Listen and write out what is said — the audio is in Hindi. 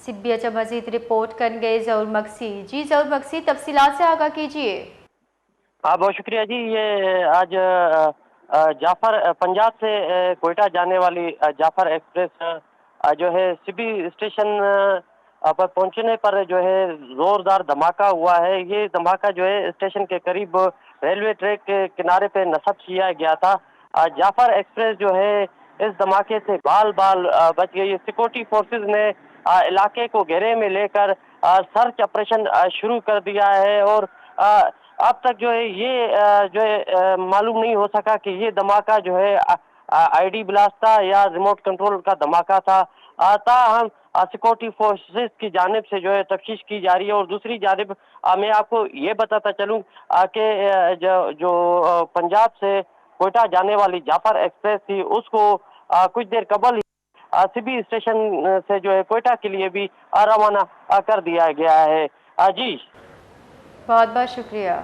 सिब्बिया मजीद रिपोर्ट कर गए जरूर मक्सी। जी जरूर मक्सी, तफसीलात से आगाह कीजिए। हाँ, बहुत शुक्रिया जी। ये आज जाफर पंजाब से कोयटा जाने वाली जाफर एक्सप्रेस जो है सिबी स्टेशन पर पहुंचने पर जो है जोरदार धमाका हुआ है। ये धमाका जो है स्टेशन के करीब रेलवे ट्रैक के किनारे पे नस्ब किया गया था। जाफर एक्सप्रेस जो है इस धमाके से बाल बाल बच गई। सिक्योरिटी फोर्सेस ने इलाके को घेरे में लेकर सर्च ऑपरेशन शुरू कर दिया है और अब तक जो है ये जो है मालूम नहीं हो सका कि ये धमाका जो है आईडी ब्लास्ट था या रिमोट कंट्रोल का धमाका था। ताहम सिक्योरिटी फोर्सेस की जानिब से जो है तफ्तीश की जा रही है। और दूसरी जानिब मैं आपको ये बताता चलूं कि जो पंजाब से कोयटा जाने वाली जाफर एक्सप्रेस थी उसको कुछ देर कबल सिबी स्टेशन से जो है कोयटा के लिए भी रवाना कर दिया गया है। जी बहुत बहुत शुक्रिया।